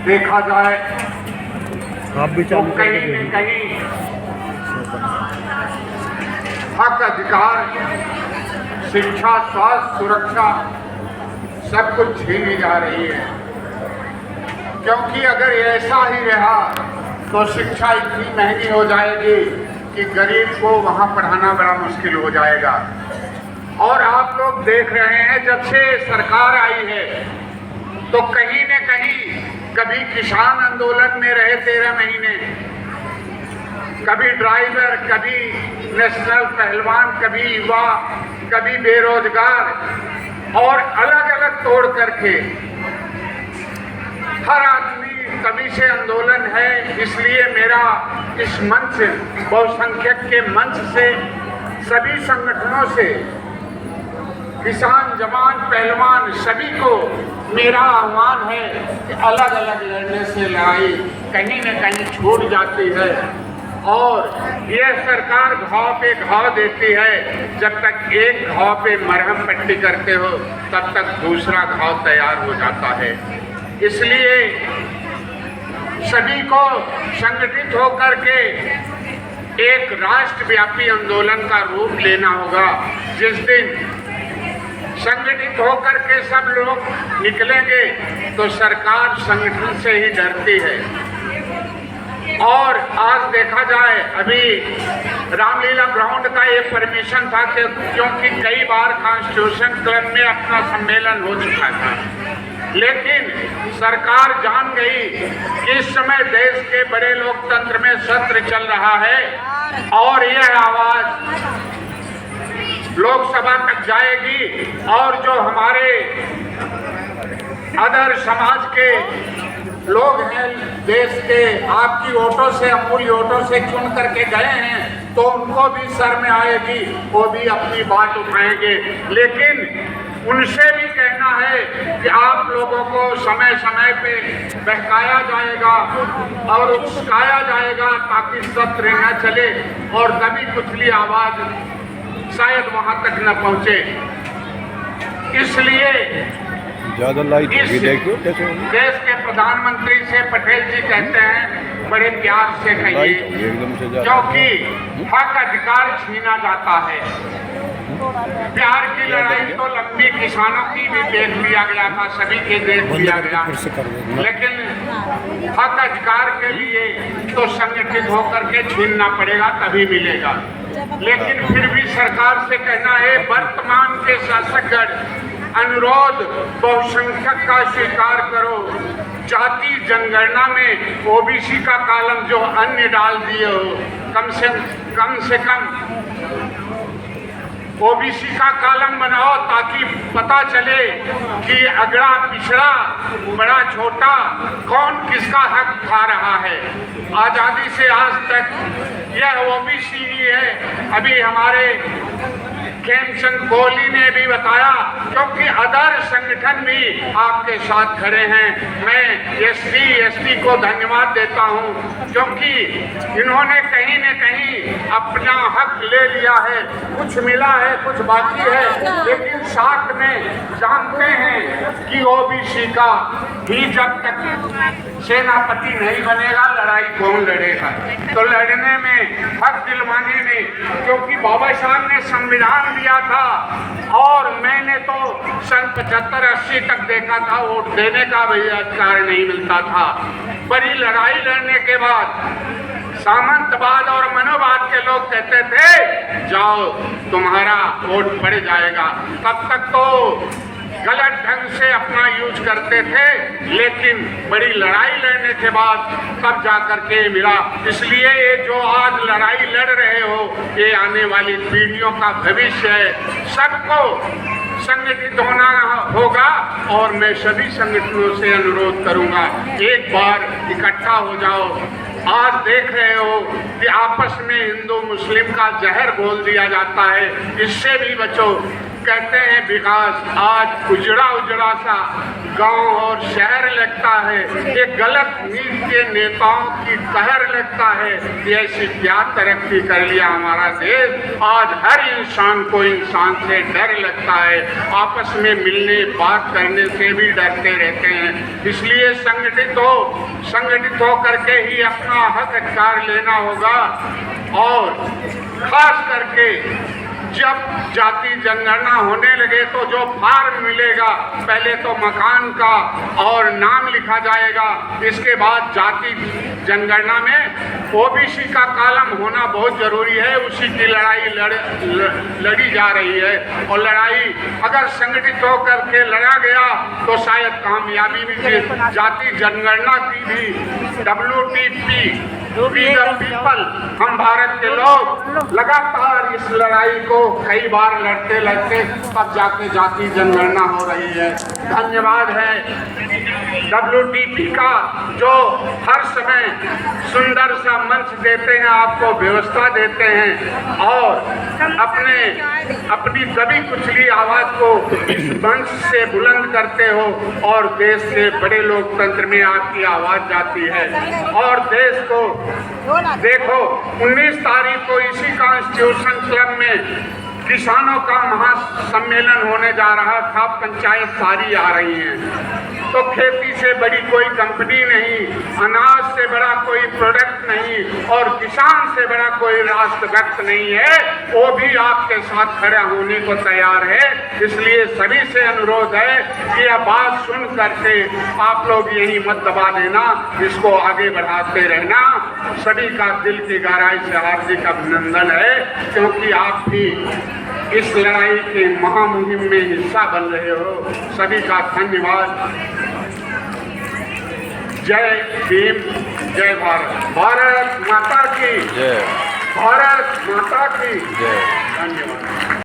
देखा जाए आप भी तो कहीं न कहीं हक, अधिकार, शिक्षा, स्वास्थ्य, सुरक्षा सब कुछ छीनी जा रही है। क्योंकि अगर ऐसा ही रहा तो शिक्षा इतनी महंगी हो जाएगी कि गरीब को वहाँ पढ़ाना बड़ा मुश्किल हो जाएगा। और आप लोग देख रहे हैं जब से सरकार आई है तो कहीं न कहीं कभी किसान आंदोलन में रहे 13 महीने, कभी ड्राइवर, कभी नेशनल पहलवान, कभी युवा, कभी बेरोजगार, और अलग अलग तोड़ करके हर आदमी तभी से आंदोलन है। इसलिए मेरा इस मंच, बहुसंख्यक के मंच से, सभी संगठनों से, किसान, जवान, पहलवान सभी को मेरा आह्वान है कि अलग अलग लड़ने से लड़ाई कहीं न कहीं छूट जाती है। और यह सरकार घाव पे घाव देती है, जब तक एक घाव पे मरहम पट्टी करते हो तब तक दूसरा घाव तैयार हो जाता है। इसलिए सभी को संगठित होकर के एक राष्ट्रव्यापी आंदोलन का रूप लेना होगा। जिस दिन संगठित होकर के सब लोग निकलेंगे तो सरकार संगठन से ही डरती है। और आज देखा जाए, अभी रामलीला ग्राउंड का ये परमिशन था क्योंकि कई बार कॉन्स्टिट्यूशन क्लब में अपना सम्मेलन हो चुका था, लेकिन सरकार जान गई कि इस समय देश के बड़े लोकतंत्र में सत्र चल रहा है और यह आवाज लोकसभा तक जाएगी। और जो हमारे अदर समाज के लोग हैं देश के, आपकी वोटों से, अमूल्य वोटों से चुन करके गए हैं, तो उनको भी सर में आएगी, वो भी अपनी बात उठाएंगे। लेकिन उनसे भी कहना है कि आप लोगों को समय समय पे बहकाया जाएगा और उकसाया जाएगा ताकि सत्र न चले और कभी कुचली आवाज शायद वहां तक न पहुंचे। इसलिए ज्यादा लाइट देखो कैसे देश के प्रधानमंत्री से पटेल जी कहते हैं बड़े प्यार से कहिए, क्योंकि हक अधिकार छीना जाता है। प्यार की लड़ाई तो लंबी किसानों की भी देख लिया गया था, सभी के देख लिया गया, लेकिन हक अधिकार के लिए तो संगठित होकर के छीनना पड़ेगा, तभी मिलेगा। लेकिन फिर भी सरकार से कहना है, वर्तमान के शासकगण अनुरोध बहुसंख्यक का स्वीकार करो। जाति जनगणना में ओबीसी का कॉलम जो अन्य डाल दिए हो, कम से कम ओबीसी का कॉलम बनाओ ताकि पता चले कि अगड़ा पिछड़ा, बड़ा छोटा, कौन किसका हक खा रहा है। आजादी से आज तक यह ओबीसी ही है। अभी हमारे खेमचंद कोहली ने भी बताया, क्योंकि अदर संगठन भी आपके साथ खड़े हैं। मैं एसटी को धन्यवाद देता हूं, क्योंकि इन्होंने कहीं न कहीं अपना हक ले लिया है। कुछ मिला है, कुछ बाकी है, लेकिन साथ में जानते हैं कि ओबीसी का ही जब तक सेनापति नहीं बनेगा, लड़ाई कौन लड़ेगा। तो लड़ने में, हक दिलवाने में, क्योंकि बाबा साहब ने संविधान दिया था और मैंने तो सन 75-80 तक देखा था वोट देने का भी अधिकार नहीं मिलता था। बड़ी लड़ाई लड़ने के बाद सामंतवाद और मनोवाद के लोग कहते थे जाओ तुम्हारा वोट पड़ जाएगा, तब तक तो गलत ढंग से अपना यूज करते थे, लेकिन बड़ी लड़ाई लड़ने के बाद तब जाकर के मिला। इसलिए ये जो आज लड़ाई लड़ रहे हो, ये आने वाली पीढ़ियों का भविष्य है। सबको संगठित होना होगा और मैं सभी संगठनों से अनुरोध करूंगा, एक बार इकट्ठा हो जाओ। आज देख रहे हो कि आपस में हिंदू मुस्लिम का जहर बोल दिया जाता है, इससे भी बचो। कहते हैं विकास, आज उजड़ा उजड़ा सा गांव और शहर लगता है। ये गलत नीति के नेताओं की कहर लगता है कि ऐसी क्या तरक्की कर लिया हमारा देश। आज हर इंसान को इंसान से डर लगता है, आपस में मिलने बात करने से भी डरते रहते हैं। इसलिए संगठित हो करके ही अपना हक अधिकार लेना होगा। और खास करके जब जाति जनगणना होने लगे तो जो फॉर्म मिलेगा, पहले तो मकान का और नाम लिखा जाएगा, इसके बाद जाति जनगणना में ओबीसी का कॉलम होना बहुत जरूरी है। उसी की लड़ाई लड़ी जा रही है और लड़ाई अगर संगठित होकर के लड़ा गया तो शायद कामयाबी भी। जाति जनगणना की भी WTP पीपल, हम भारत के लोग लगातार इस लड़ाई को कई बार लड़ते तब जाके जाति जनगणना हो रही है। धन्यवाद है WTP का जो हर समय सुंदर सा मंच देते हैं, आपको व्यवस्था देते हैं और अपनी दबी कुचली आवाज को मंच से बुलंद करते हो और देश के बड़े लोकतंत्र में आपकी आवाज जाती है। और देश को देखो, 19 तारीख को इसी कॉन्स्टिट्यूशन क्लब में किसानों का महासम्मेलन होने जा रहा था। पंचायत सारी आ रही हैं। तो खेती से बड़ी कोई कंपनी नहीं, अनाज से बड़ा कोई प्रोडक्ट नहीं और किसान से बड़ा कोई राष्ट्रभक्त नहीं है। वो भी आपके साथ खड़ा होने को तैयार है। इसलिए सभी से अनुरोध है कि यह बात सुन करके आप लोग यही मत दबा देना, इसको आगे बढ़ाते रहना। सभी का दिल की गहराई से हार्दिक अभिनंदन है, क्योंकि आप भी इस लड़ाई के महामुहिम में हिस्सा बन रहे हो। सभी का धन्यवाद। जय भीम, जय भारत। भारत माता की जय। भारत माता की जय। धन्यवाद।